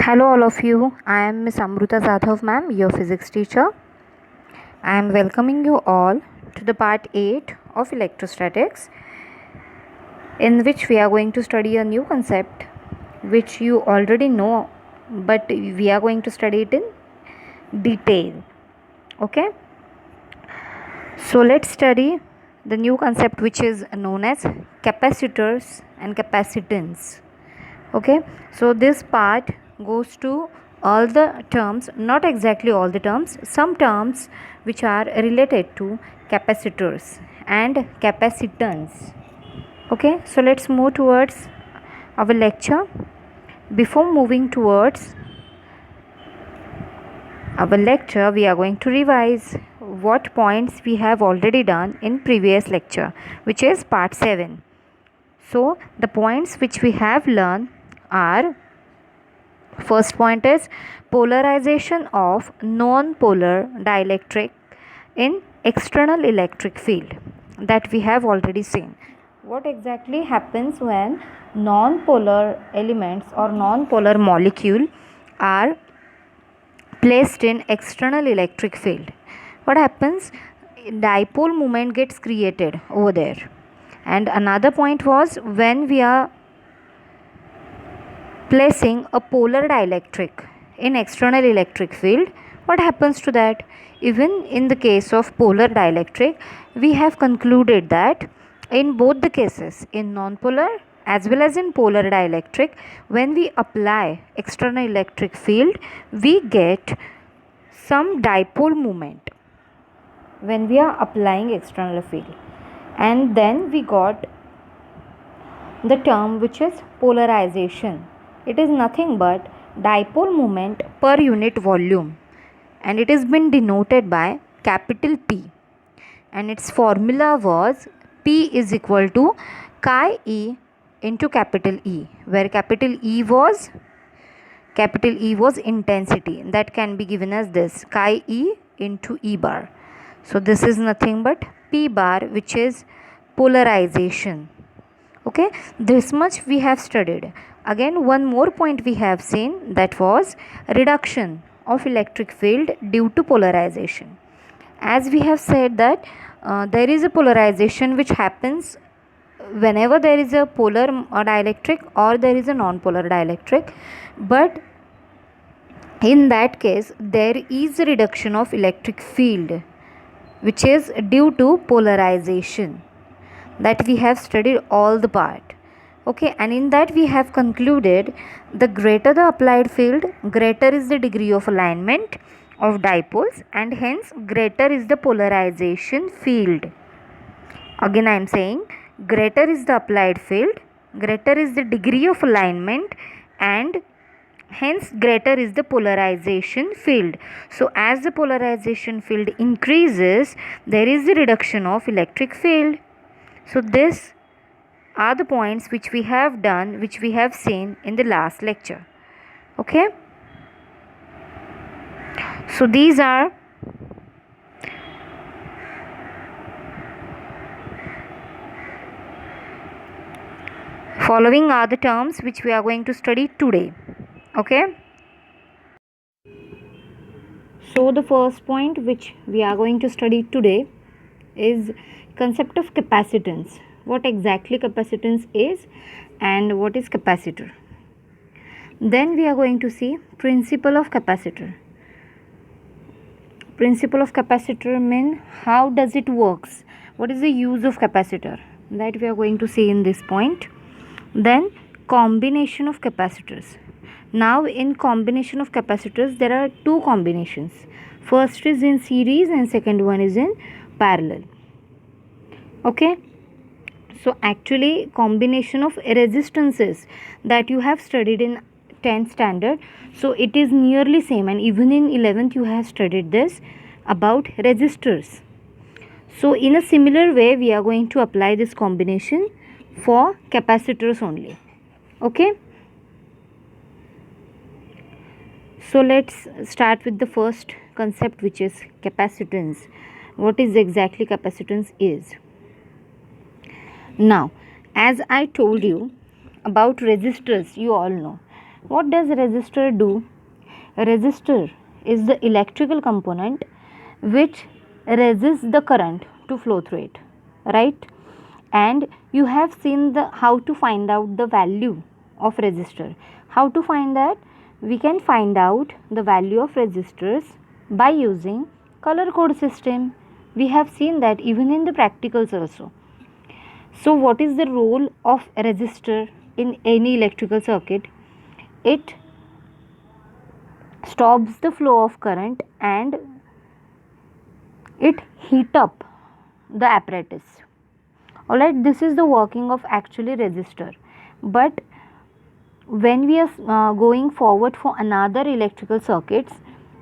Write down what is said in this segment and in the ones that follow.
Hello, all of you. I am Miss Amruta Zadhav, ma'am, your physics teacher. I am welcoming you all to the part 8 of electrostatics, in which we are going to study a new concept which you already know, but we are going to study it in detail. Okay, so let's study the new concept which is known as capacitors and capacitance. Okay, so this part goes to all the terms, not exactly all the terms, some terms which are related to capacitors and capacitance. Okay, so let's move towards our lecture. Before moving towards our lecture, we are going to revise what points we have already done in previous lecture, which is part 7. So the points which we have learned are: first point is polarization of non-polar dielectric in external electric field, that we have already seen. What exactly happens when non-polar elements or non-polar molecule are placed in external electric field? What happens? Dipole moment gets created over there. And another point was when we are placing a polar dielectric in external electric field, what happens to that? Even in the case of polar dielectric, we have concluded that in both the cases, in nonpolar as well as in polar dielectric, when we apply external electric field, we get some dipole moment when we are applying external field. And then we got the term which is polarization. It is nothing but dipole moment per unit volume, and it has been denoted by capital P, and its formula was P is equal to chi E into capital E, where capital E was intensity, that can be given as this chi E into E bar. So this is nothing but P bar, which is polarization. Okay, this much we have studied. Again, one more point we have seen, that was reduction of electric field due to polarization. As we have said that there is a polarization which happens whenever there is a polar dielectric or there is a non-polar dielectric, but in that case there is a reduction of electric field which is due to polarization, that we have studied all the part. Okay, and in that we have concluded the greater the applied field, greater is the degree of alignment of dipoles, and hence greater is the polarization field. Again I am saying, greater is the applied field, greater is the degree of alignment, and hence greater is the polarization field. So as the polarization field increases, there is the reduction of electric field. So these are the points which we have done, which we have seen in the last lecture. Okay, so these are following are the terms which we are going to study today. Okay, so the first point which we are going to study today is concept of capacitance. What exactly capacitance is and what is capacitor. Then we are going to see principle of capacitor. Principle of capacitor mean how does it works, what is the use of capacitor, that we are going to see in this point. Then combination of capacitors. Now in combination of capacitors there are two combinations. First is in series and second one is in parallel. Okay, so actually combination of resistances that you have studied in 10th standard, so it is nearly same, and even in 11th you have studied this about resistors. So in a similar way we are going to apply this combination for capacitors only. Okay, so let's start with the first concept, which is capacitance. What is exactly capacitance is? Now, as I told you about resistors, you all know What does resistor do? Resistor is the electrical component which resists the current to flow through it, right? And you have seen the how to find out the value of resistor. How to find that? We can find out the value of resistors by using color code system. We have seen that even in the practicals also. So what is the role of resistor in any electrical circuit? It stops the flow of current and it heat up the apparatus. Alright, this is the working of actually resistor. But when we are going forward for another electrical circuits,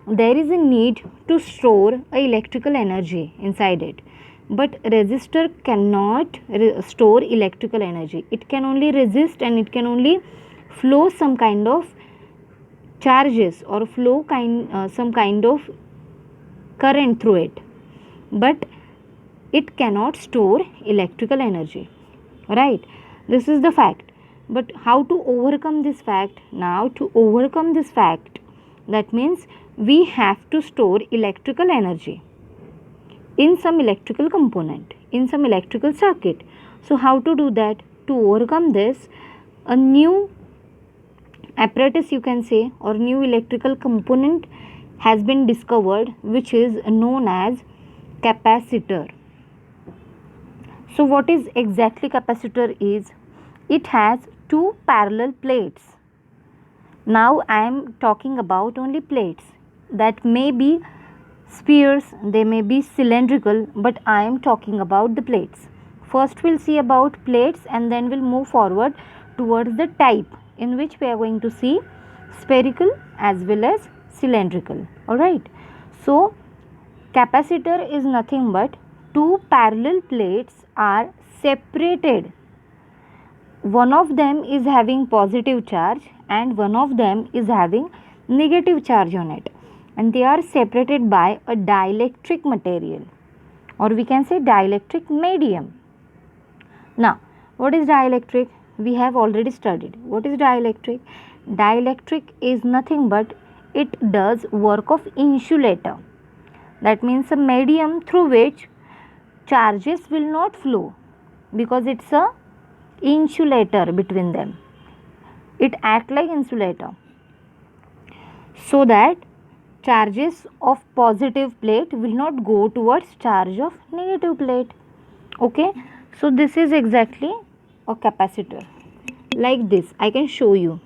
there is a need to store a electrical energy inside it. But resistor cannot store electrical energy. It can only resist and it can only flow some kind of charges or flow some kind of current through it. But it cannot store electrical energy, right? This is the fact. But how to overcome this fact? Now, to overcome this fact, that means we have to store electrical energy in some electrical component, in some electrical circuit. So how to do that? To overcome this, a new apparatus, you can say, or new electrical component has been discovered, which is known as capacitor. So what is exactly capacitor is? It has two parallel plates. Now I am talking about only plates that may be spheres, they may be cylindrical, but I am talking about the plates. First we'll see about plates and then we'll move forward towards the type in which we are going to see spherical as well as cylindrical. Alright. So capacitor is nothing but two parallel plates are separated. One of them is having positive charge and one of them is having negative charge on it, and they are separated by a dielectric material, or we can say dielectric medium. Now, what is dielectric? We have already studied. What is dielectric? Dielectric is nothing but it does work of insulator. That means a medium through which charges will not flow because it's a insulator between them. It acts like insulator, so that charges of positive plate will not go towards charge of negative plate. Okay, so this is exactly a capacitor. Like this, I can show you.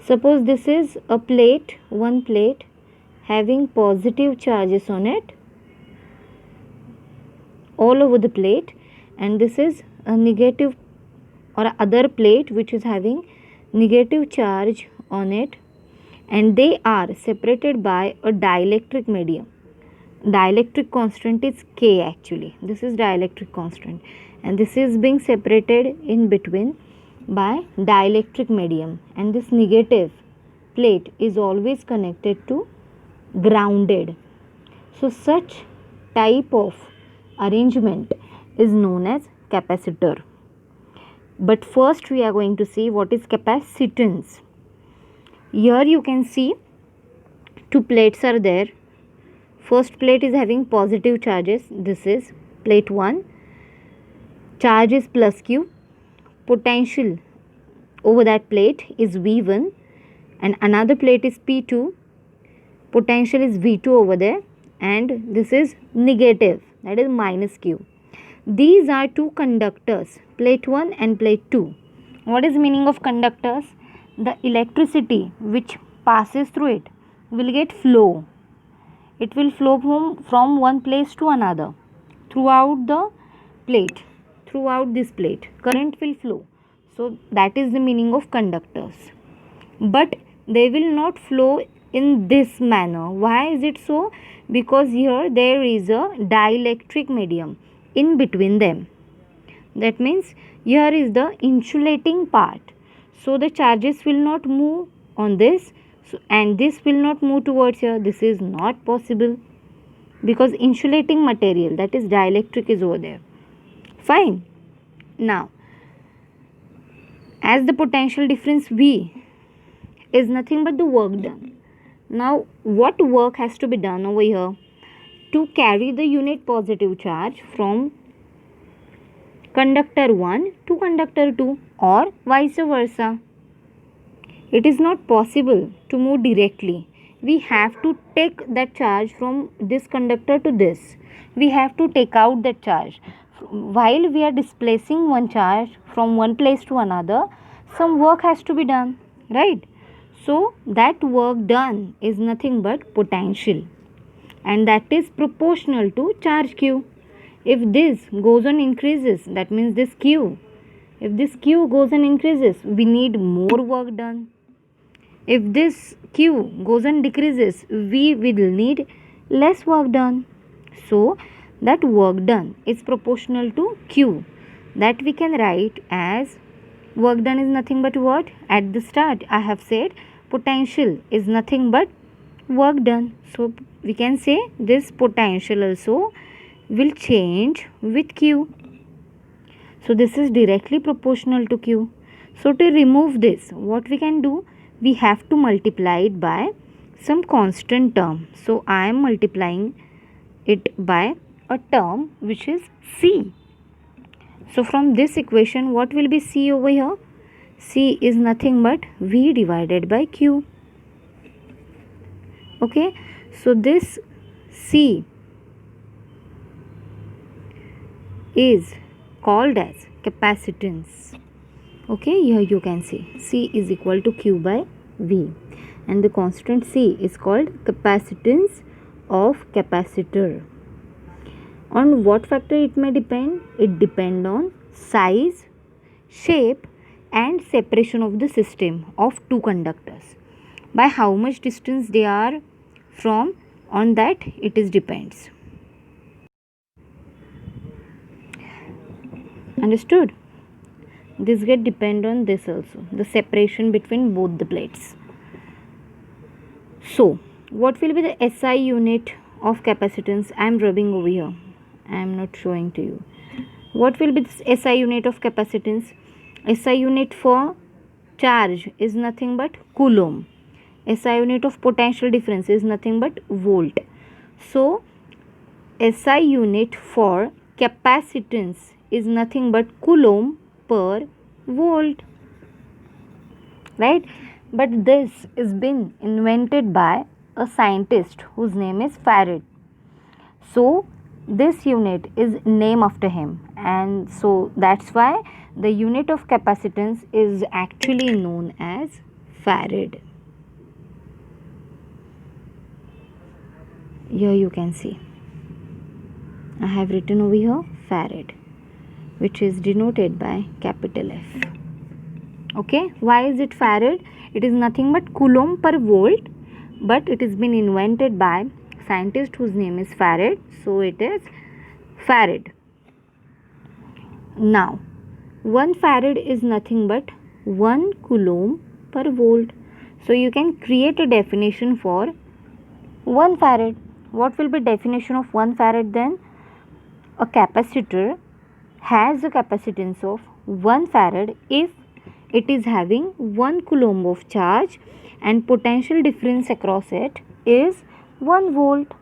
Suppose this is a plate, one plate having positive charges on it all over the plate, and this is a negative or other plate which is having negative charge on it, and they are separated by a dielectric medium. Dielectric constant is K actually. This is dielectric constant, and this is being separated in between by dielectric medium, and this negative plate is always connected to grounded. So such type of arrangement is known as capacitor. But first we are going to see what is capacitance. Here you can see two plates are there. First plate is having positive charges. This is plate 1. Charge is plus Q. Potential over that plate is V1, and another plate is P2. Potential is V2 over there, and this is negative, that is minus Q. These are two conductors, plate 1 and plate 2. What is meaning of conductors? The electricity which passes through it will get flow. It will flow from one place to another throughout the plate, throughout this plate. Current will flow. So that is the meaning of conductors. But they will not flow in this manner. Why is it so? Because here there is a dielectric medium in between them. That means here is the insulating part. So the charges will not move on this, and this will not move towards here. This is not possible because insulating material, that is dielectric, is over there. Fine. Now, as the potential difference V is nothing but the work done. Now what work has to be done over here to carry the unit positive charge from conductor 1 to conductor 2 or vice versa? It is not possible to move directly. We have to take that charge from this conductor to this. We have to take out that charge. While we are displacing one charge from one place to another, some work has to be done, right? So that work done is nothing but potential, and that is proportional to charge Q. If this goes on increases, that means this Q. If this Q goes on increases, we need more work done. If this Q goes and decreases, we will need less work done. So that work done is proportional to Q. That we can write as work done is nothing but what? At the start I have said potential is nothing but work done. So we can say this potential also will change with Q. So this is directly proportional to Q. So to remove this, what we can do? We have to multiply it by some constant term. So I am multiplying it by a term which is C. So from this equation, what will be C over here? C is nothing but V divided by Q. Okay, so this C is called as capacitance. Okay, here you can see C is equal to Q by V, and the constant C is called capacitance of capacitor. On what factor it may depend? It depend on size, shape and separation of the system of two conductors. By how much distance they are from, on that it is depends. Understood? This get depend on this also, the separation between both the plates. So what will be the SI unit of capacitance? I am rubbing over here, I am not showing to you. What will be this SI unit of capacitance? SI unit for charge is nothing but coulomb. SI unit of potential difference is nothing but volt. So SI unit for capacitance is nothing but coulomb per volt, right? But this is been invented by a scientist whose name is Farad. So this unit is named after him, and so that's why the unit of capacitance is actually known as Farad. Here you can see I have written over here Farad, which is denoted by capital F. Okay, why is it Farad? It is nothing but coulomb per volt, but it has been invented by scientist whose name is Farad, so it is Farad. Now 1 farad is nothing but 1 coulomb per volt. So you can create a definition for 1 farad. What will be definition of 1 farad then? A capacitor has a capacitance of 1 farad if it is having 1 coulomb of charge and potential difference across it is 1 volt.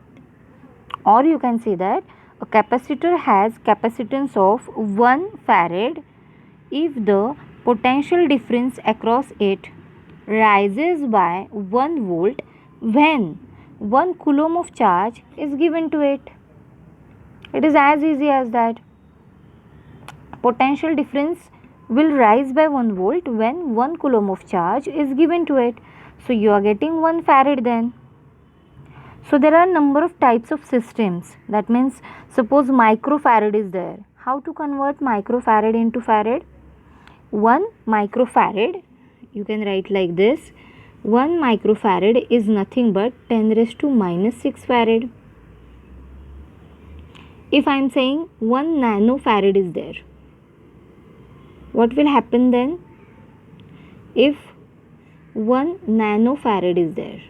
Or you can say that a capacitor has capacitance of 1 farad if the potential difference across it rises by 1 volt when 1 coulomb of charge is given to it. It is as easy as that. Potential difference will rise by 1 volt when 1 coulomb of charge is given to it. So you are getting 1 farad then. So there are a number of types of systems. That means suppose microfarad is there. How to convert microfarad into farad? 1 microfarad, you can write like this. 1 microfarad is nothing but 10 raised to minus 6 farad. If I am saying 1 nanofarad is there, what will happen then? If 1 nanofarad is there,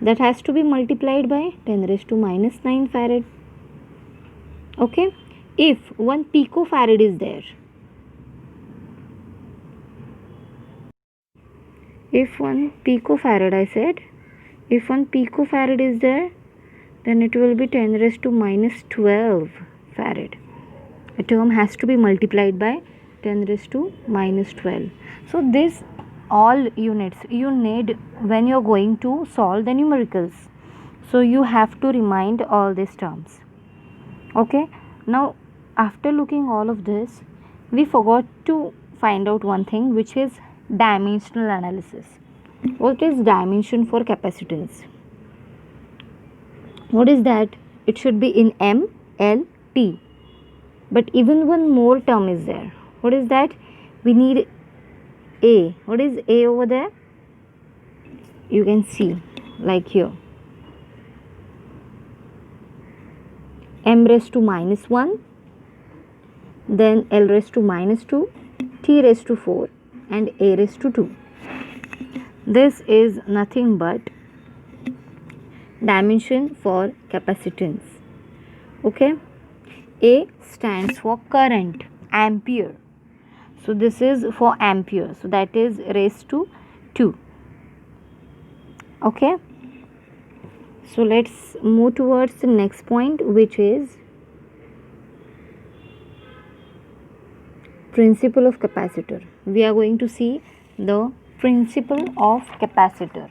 that has to be multiplied by 10 raised to minus 9 farad. Okay. If 1 picofarad is there, if 1 picofarad, I said, if 1 picofarad is there, then it will be 10 raised to minus 12 farad. A term has to be multiplied by 10 raised to minus 12. So this all units you need when you're going to solve the numericals. So you have to remind all these terms. Okay, now after looking all of this, we forgot to find out one thing, which is dimensional analysis. What is dimension for capacitance? What is that? It should be in M, L, T. But even one more term is there. What is that? We need A. What is A over there? You can see like here. M raised to minus 1, then L raised to minus 2, T raised to 4 and A raised to 2. This is nothing but dimension for capacitance. Okay. A stands for current, ampere. So this is for ampere. So that is raised to 2. Okay. So let's move towards the next point, which is principle of capacitor. We are going to see the principle of capacitor,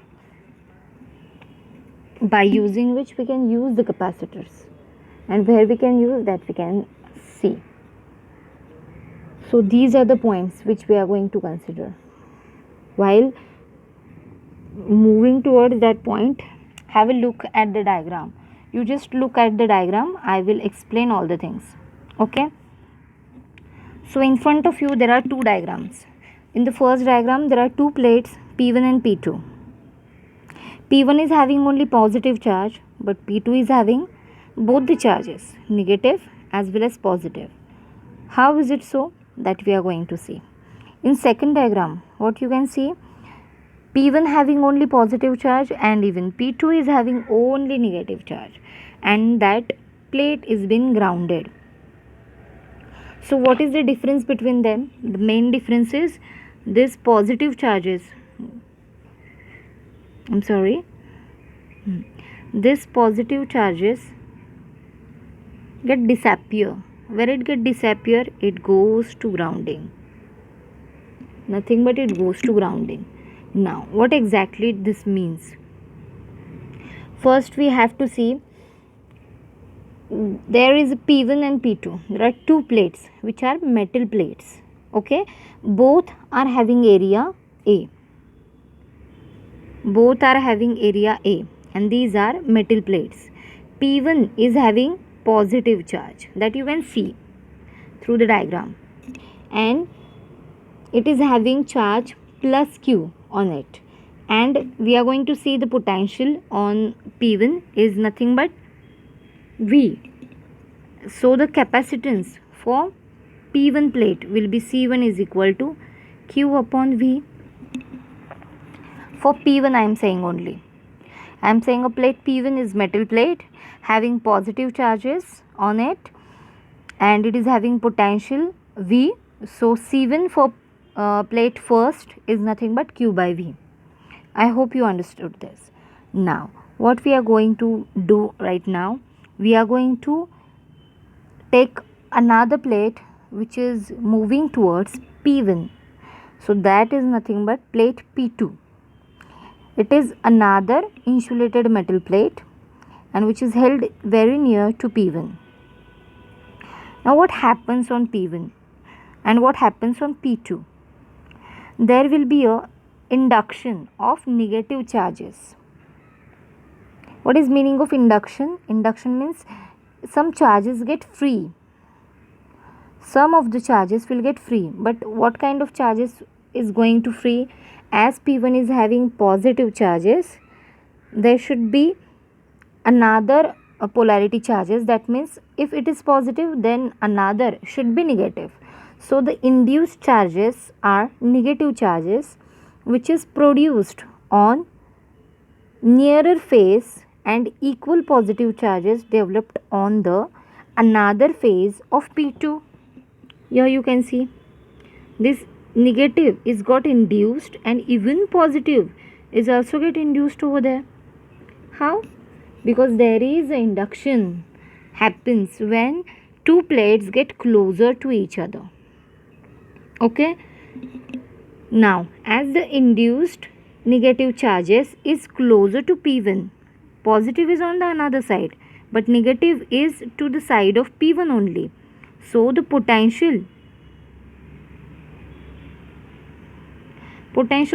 by using which we can use the capacitors, and where we can use that we can see. So these are the points which we are going to consider. While moving towards that point, have a look at the diagram. You just look at the diagram, I will explain all the things. Okay. So in front of you there are two diagrams. In the first diagram there are two plates, P1 and P2. P1 is having only positive charge, but P2 is having both the charges, negative as well as positive. How is it so? That we are going to see. In second diagram, what you can see, P1 having only positive charge and even P2 is having only negative charge, and that plate is being grounded. So what is the difference between them? The main difference is this positive charges, this positive charges get disappear. Where it get disappear, it goes to grounding. Nothing but it goes to grounding. Now what exactly this means? First we have to see, there is P1 and P2. There are two plates which are metal plates. Okay, both are having area A. Both are having area A, and these are metal plates. P1 is having positive charge, that you can see through the diagram, and it is having charge plus Q on it, and we are going to see the potential on P1 is nothing but V. So the capacitance for P1 plate will be C1 is equal to Q upon V. For P1 I am saying only. I am saying a plate P1 is metal plate having positive charges on it, and it is having potential V. So C1 for plate first is nothing but Q by V. I hope you understood this. Now what we are going to do right now, we are going to take another plate which is moving towards P1. So that is nothing but plate P2. It is another insulated metal plate and which is held very near to P1. Now what happens on P1 and what happens on P2? There will be a induction of negative charges. What is meaning of induction? Induction means some charges get free. Some of the charges will get free, but what kind of charges is going to free? As P1 is having positive charges, there should be another polarity charges. That means if it is positive, then another should be negative. So the induced charges are negative charges which is produced on nearer face, and equal positive charges developed on the another phase of P2. Here you can see this negative is got induced and even positive is also get induced over there. How? Because there is an induction happens when two plates get closer to each other. Okay, now as the induced negative charges is closer to P1, positive is on the another side, but negative is to the side of P1 only. So the potential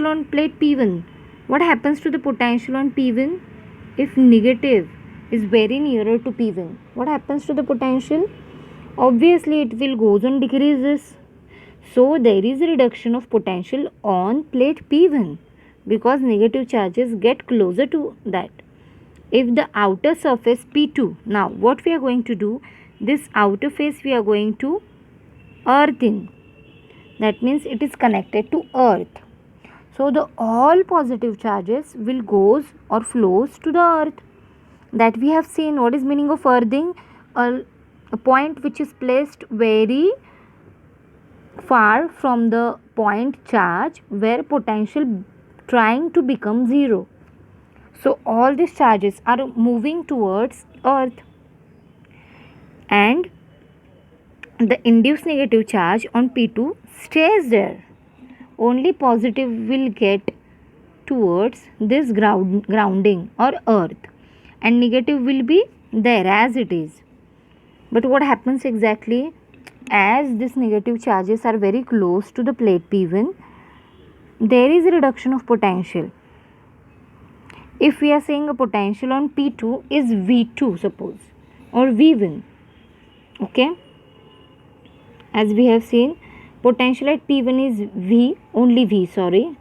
on plate P1, what happens to the potential on P1 if negative is very nearer to P1? What happens to the potential? Obviously it will goes on decreases. So there is a reduction of potential on plate P1 because negative charges get closer to that. If the outer surface P2, now what we are going to do, this outer face we are going to earth in. That means it is connected to earth. So the all positive charges will goes or flows to the earth. That we have seen. What is meaning of earthing? A point which is placed very far from the point charge where potential trying to become zero. So all these charges are moving towards earth, and the induced negative charge on P2 stays there. Only positive will get towards this grounding or earth, and negative will be there as it is. But what happens exactly? As these negative charges are very close to the plate P1, there is a reduction of potential. If we are saying a potential on P2 is V2 suppose, or V1, okay, as we have seen, potential at P1 is V, only V, sorry.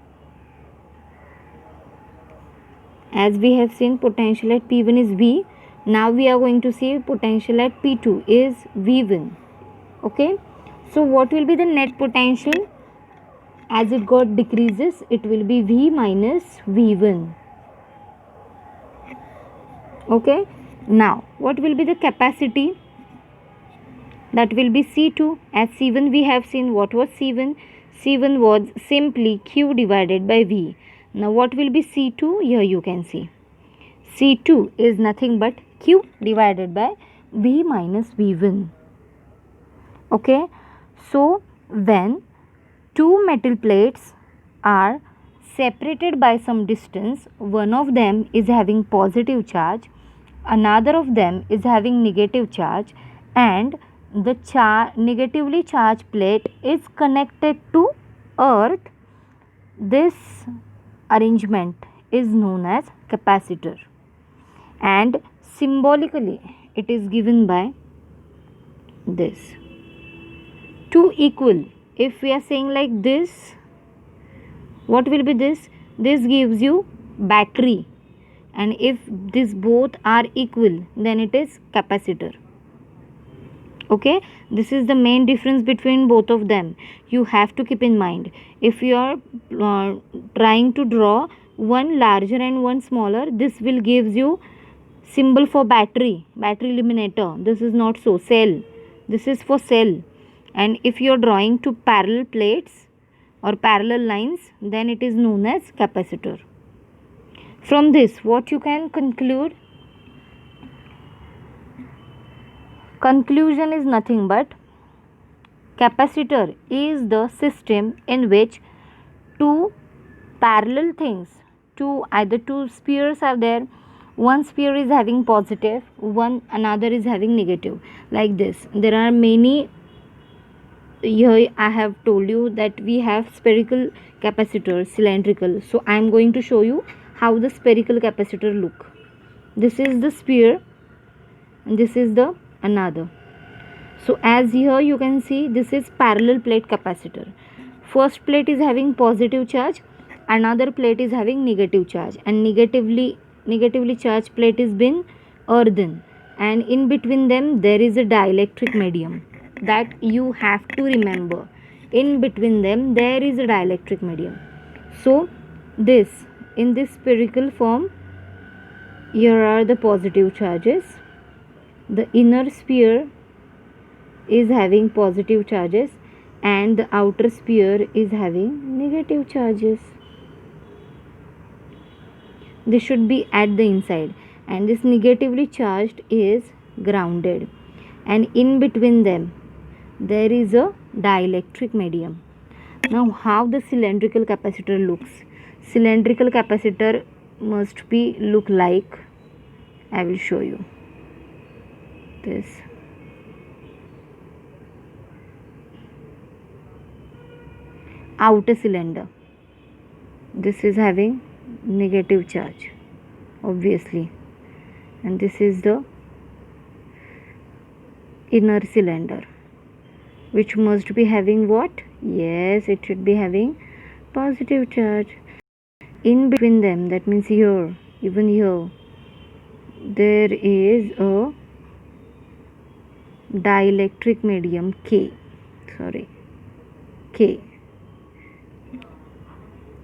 As we have seen, potential at P1 is V. Now we are going to see potential at P2 is V1. Okay. So what will be the net potential? As it got decreases, it will be V minus V1. Okay. Now what will be the capacity? That will be C2. As C1 we have seen, what was C1? C1 was simply Q divided by V. Now what will be C2? Here you can see. C2 is nothing but Q divided by V minus V1. Okay. So when two metal plates are separated by some distance, one of them is having positive charge, another of them is having negative charge, and the negatively charged plate is connected to earth, this arrangement is known as capacitor, and symbolically it is given by this. Two equal, if we are saying like this, what will be this? This gives you battery, and if these both are equal, then it is capacitor. Okay, this is the main difference between both of them. You have to keep in mind. If you are trying to draw one larger and one smaller, this will gives you symbol for battery eliminator. This is not so. Cell, this is for cell. And if you are drawing two parallel plates or parallel lines, then it is known as capacitor. From this, what you can conclude? Conclusion is nothing but capacitor is the system in which two parallel things, either two spheres are there, one sphere is having positive, another is having negative, like this. There are many. Here I have told you that we have spherical capacitors, cylindrical. So I am going to show you how the spherical capacitor look. This is the sphere and this is the another. So as here you can see, this is parallel plate capacitor. First plate is having positive charge, another plate is having negative charge, and negatively charged plate is been earthen, and in between them there is a dielectric medium. That you have to remember. In between them there is a dielectric medium. So this, in this spherical form, here are the positive charges. The inner sphere is having positive charges, and the outer sphere is having negative charges. This should be at the inside, and this negatively charged is grounded, and in between them there is a dielectric medium. Now, how the cylindrical capacitor looks? Cylindrical capacitor must be look like, I will show you this. Outer cylinder, this is having negative charge, obviously, and this is the inner cylinder, which must be having what? Yes, it should be having positive charge. In between them, that means here, even here, there is a dielectric medium K,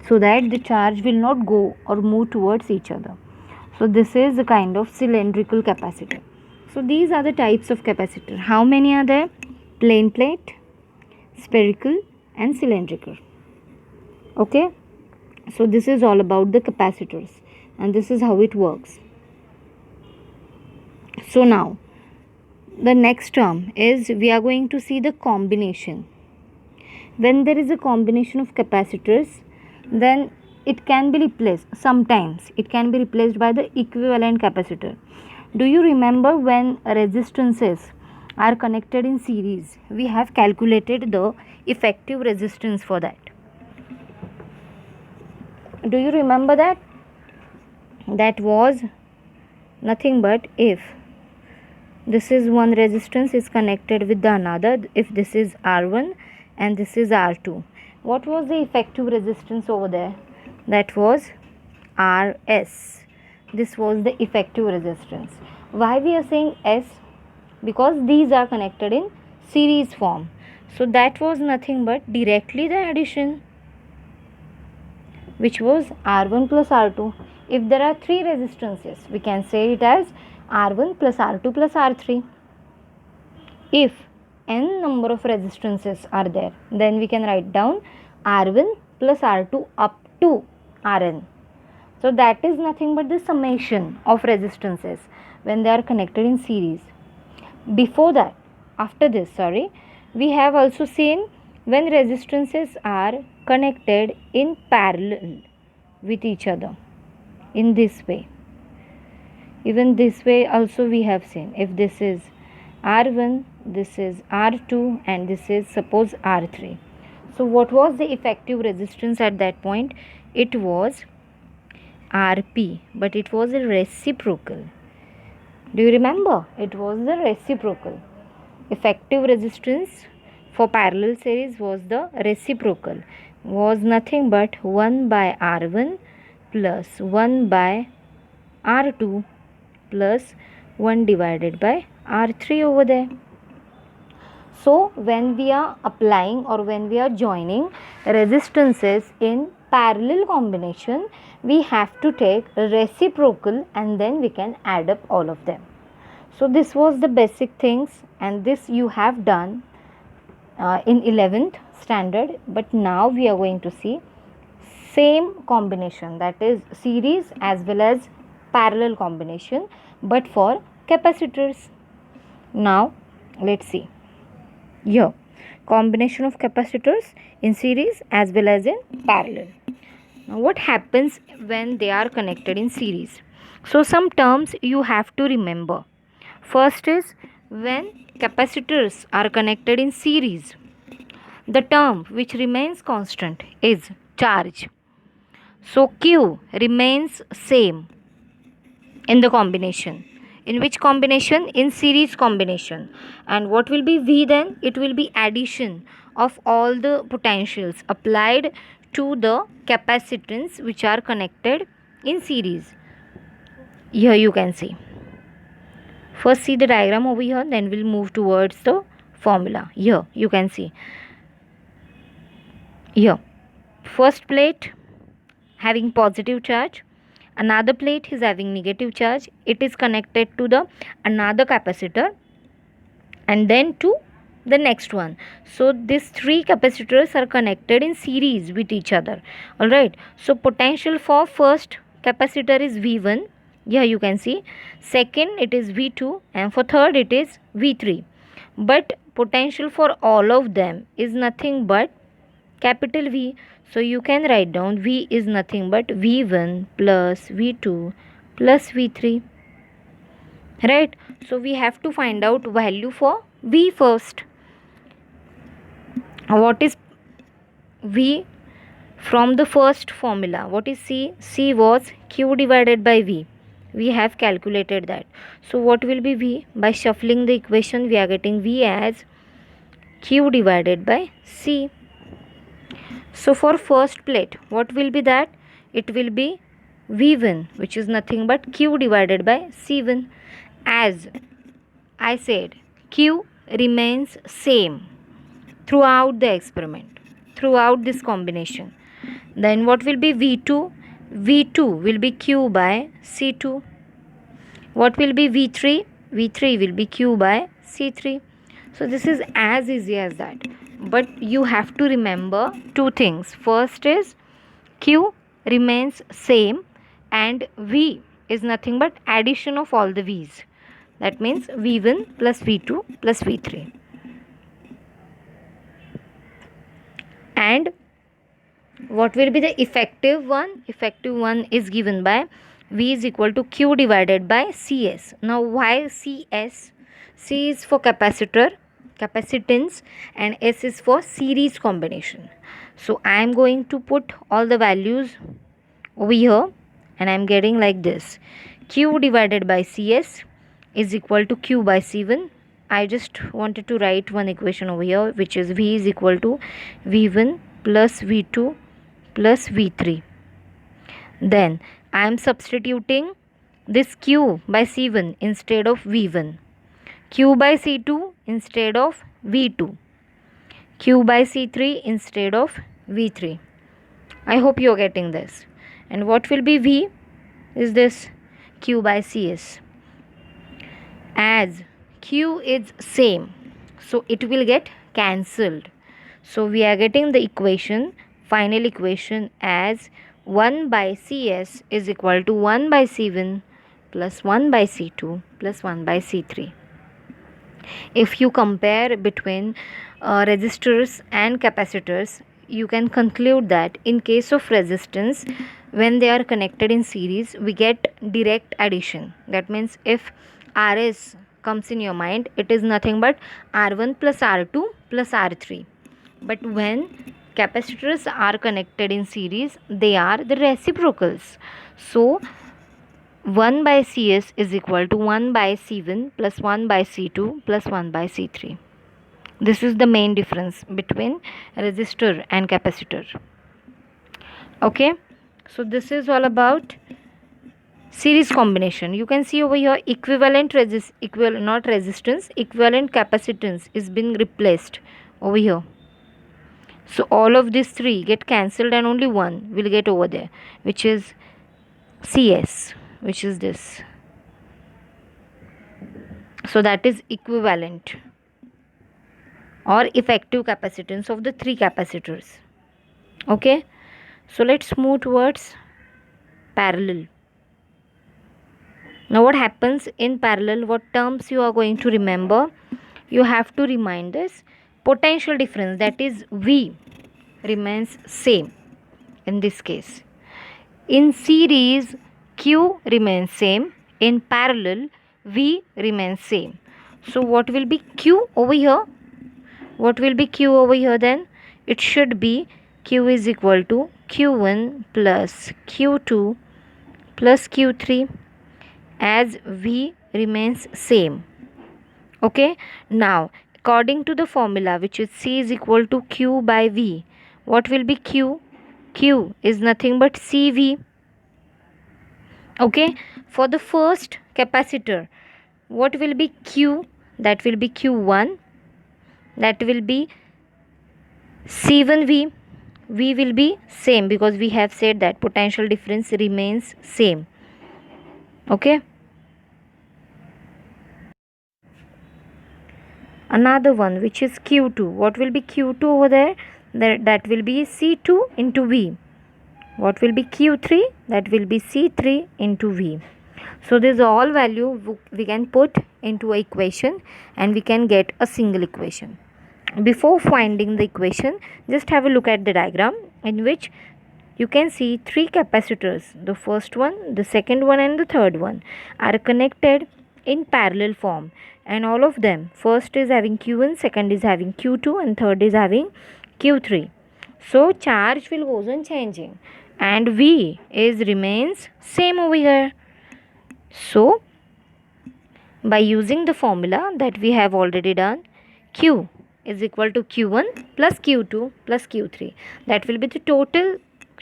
so that the charge will not go or move towards each other. So this is a kind of cylindrical capacitor. So these are the types of capacitor. How many are there? Plain plate, spherical and cylindrical. Okay, so this is all about the capacitors, and this is how it works. So now the next term is, we are going to see the combination. When there is a combination of capacitors, then it can be replaced. Sometimes it can be replaced by the equivalent capacitor. Do you remember when resistances are connected in series, we have calculated the effective resistance for that? Do you remember that? That was nothing but, if this is one resistance is connected with the another, if this is R1 and this is R2, what was the effective resistance over there? That was Rs. This was the effective resistance. Why we are saying S? Because these are connected in series form. So that was nothing but directly the addition, which was R1 plus R2. If there are three resistances, we can say it as R1 plus R2 plus R3. If n number of resistances are there, then we can write down R1 plus R2 up to Rn. So that is nothing but the summation of resistances when they are connected in series. Before that, after this, we have also seen when resistances are connected in parallel with each other in this way. Even this way also we have seen. If this is R1, this is R2, and this is suppose R3. So what was the effective resistance at that point? It was Rp, but it was a reciprocal. Do you remember? It was the reciprocal. Effective resistance for parallel series was the reciprocal, was nothing but 1 by R1 plus 1 by R2 plus 1 divided by R3 over there. So when we are applying or when we are joining resistances in parallel combination, we have to take reciprocal and then we can add up all of them. So this was the basic things, and this you have done in 11th standard, but now we are going to see same combination, that is series as well as parallel combination, but for capacitors. Now let's see here, combination of capacitors in series as well as in parallel. Now what happens when they are connected in series? So some terms you have to remember. First is, when capacitors are connected in series, the term which remains constant is charge. So Q remains same in the combination. In which combination? In series combination. And what will be V then? It will be addition of all the potentials applied to the capacitance which are connected in series. Here you can see. First see the diagram over here, then we'll move towards the formula. Here you can see. Here, first plate having positive charge, another plate is having negative charge. It is connected to the another capacitor and then to the next one. So these three capacitors are connected in series with each other. All right, so potential for first capacitor is V1, yeah, you can see. Second it is V2, and for third it is V3. But potential for all of them is nothing but capital V. So you can write down V is nothing but V1 plus V2 plus V3, right? So we have to find out value for V first. What is V from the first formula? What is C? C was Q divided by V. We have calculated that. So what will be V? By shuffling the equation, we are getting V as Q divided by C. So for first plate, what will be that? It will be V1, which is nothing but Q divided by C1. As I said, Q remains same throughout the experiment, throughout this combination. Then what will be V2? V2 will be Q by C2. What will be V3? V3 will be Q by C3. So this is as easy as that. But you have to remember two things. First is Q remains same and V is nothing but addition of all the V's. That means V1 plus V2 plus V3. And what will be the effective one? Effective one is given by V is equal to Q divided by CS. Now why CS? C is for capacitor, capacitance, and S is for series combination. So I am going to put all the values over here, and I am getting like this. Q divided by CS is equal to Q by C1. I just wanted to write one equation over here, which is V is equal to V1 plus V2 plus V3. Then I am substituting this Q by C1 instead of V1, Q by C2 instead of V2, Q by C3 instead of V3. I hope you are getting this. And what will be V is this Q by CS. As Q is same, so it will get cancelled. So we are getting the equation, final equation, as 1 by CS is equal to 1 by C1 plus 1 by C2 plus 1 by C3. If you compare between resistors and capacitors, you can conclude that in case of resistance, when they are connected in series, we get direct addition. That means if RS comes in your mind, it is nothing but R1 plus R2 plus R3. But when capacitors are connected in series, they are the reciprocals. So 1 by CS is equal to 1 by C1 plus 1 by C2 plus 1 by C3. This is the main difference between resistor and capacitor. Okay, so this is all about series combination. You can see over here equivalent capacitance is being replaced over here. So all of these three get cancelled and only one will get over there, which is CS, which is this. So that is equivalent or effective capacitance of the three capacitors. Okay, so let's move towards parallel. Now what happens in parallel? What terms you are going to remember? You have to remind this potential difference, that is V, remains same in this case. In series, Q remains same. In parallel, V remains same. So what will be Q over here? What will be Q over here then? It should be Q is equal to Q1 plus Q2 plus Q3, as V remains same. Okay, now according to the formula, which is C is equal to Q by V, what will be Q? Q is nothing but CV. Okay, for the first capacitor, what will be Q? That will be Q1, that will be C1V. V will be same because we have said that potential difference remains same. Okay, another one which is Q2. What will be Q2 over there? That will be C2 into V. What will be Q3? That will be C3 into V. So this all value we can put into a equation and we can get a single equation. Before finding the equation, just have a look at the diagram in which you can see three capacitors. The first one, the second one and the third one are connected in parallel form, and all of them, first is having Q1, second is having Q2 and third is having Q3. So charge will goes on changing and V is remains same over here. So by using the formula that we have already done, Q is equal to Q1 plus Q2 plus Q3. That will be the total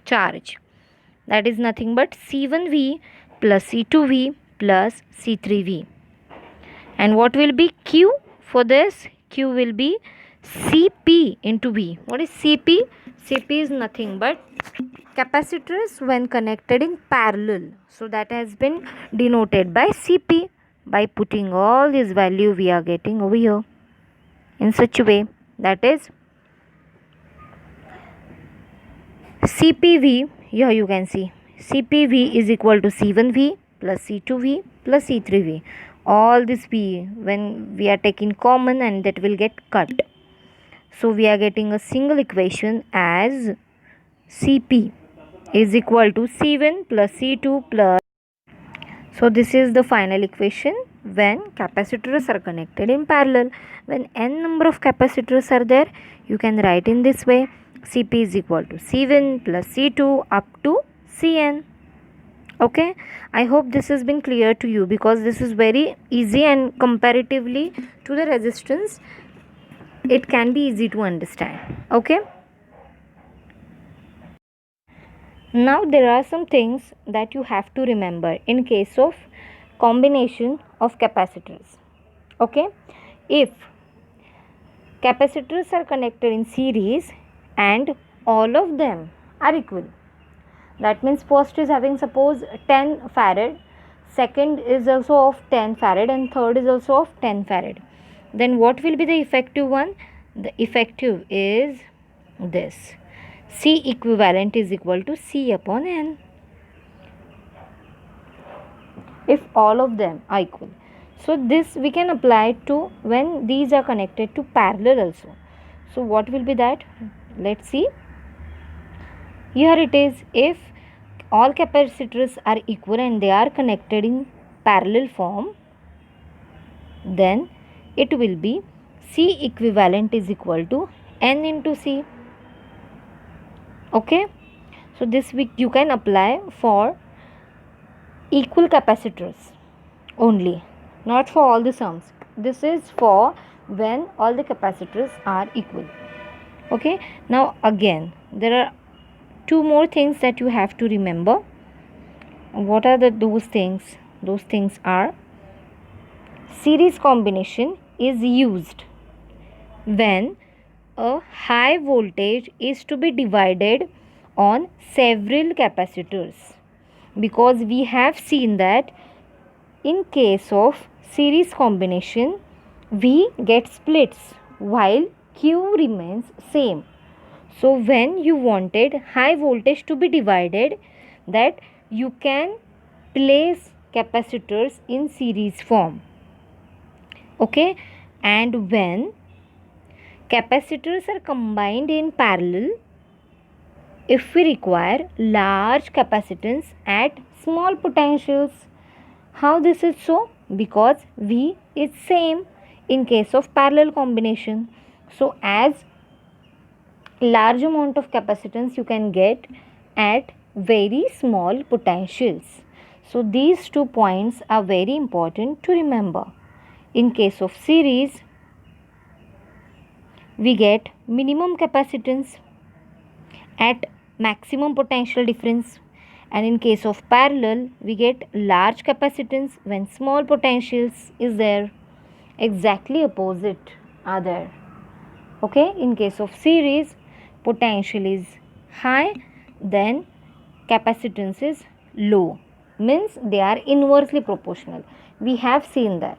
charge. That is nothing but C1V plus C2V plus C3V. And what will be Q for this? Q will be Cp into V. What is Cp? Cp is nothing but capacitors when connected in parallel. So that has been denoted by Cp. By putting all this value we are getting over here in such a way, that is CPV. Here you can see CPV is equal to C1V plus C2V plus C3V. All this V when we are taking common and that will get cut. So we are getting a single equation as Cp is equal to C1 plus C2 plus. So this is the final equation when capacitors are connected in parallel. When n number of capacitors are there, you can write in this way: Cp is equal to C1 plus C2 up to Cn. Okay, I hope this has been clear to you, because this is very easy and comparatively to the resistance it can be easy to understand. Okay, now there are some things that you have to remember in case of combination of capacitors. Okay, if capacitors are connected in series and all of them are equal, that means first is having suppose 10 farad, second is also of 10 farad and third is also of 10 farad, then what will be the effective one? The effective is this: C equivalent is equal to C upon N, if all of them are equal. So this we can apply to when these are connected to parallel also. So what will be that? Let's see. Here it is: if all capacitors are equal and they are connected in parallel form, then it will be C equivalent is equal to N into C. Okay, so this you can apply for equal capacitors only, not for all the sums. This is for when all the capacitors are equal. Okay, now again there are two more things that you have to remember. What are those things? Those things are: series combination is used when a high voltage is to be divided on several capacitors, because we have seen that in case of series combination V gets splits while Q remains same. So when you wanted high voltage to be divided, that you can place capacitors in series form. Okay, and when capacitors are combined in parallel, if we require large capacitance at small potentials. How this is so? Because V is same in case of parallel combination. So as large amount of capacitance you can get at very small potentials. So these 2 points are very important to remember. In case of series, we get minimum capacitance at maximum potential difference, and in case of parallel we get large capacitance when small potentials is there. Exactly opposite are there. Okay, in case of series, potential is high, then capacitance is low, means they are inversely proportional. We have seen that.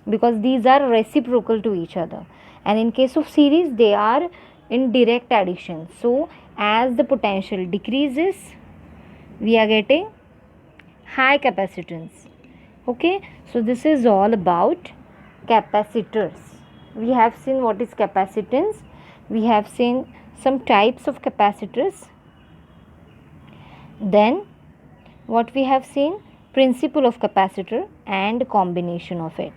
because these are reciprocal to each other, and in case of series they are in direct addition. So as the potential decreases, we are getting high capacitance. Okay, so this is all about capacitors. We have seen what is capacitance, we have seen some types of capacitors, then what we have seen, principle of capacitor and combination of it.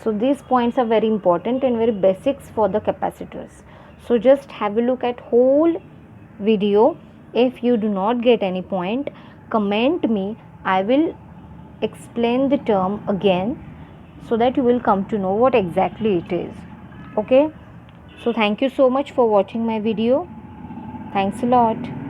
So these points are very important and very basics for the capacitors. So just have a look at whole video. If you do not get any point, comment me, I will explain the term again so that you will come to know what exactly it is. Okay, so thank you so much for watching my video. Thanks a lot.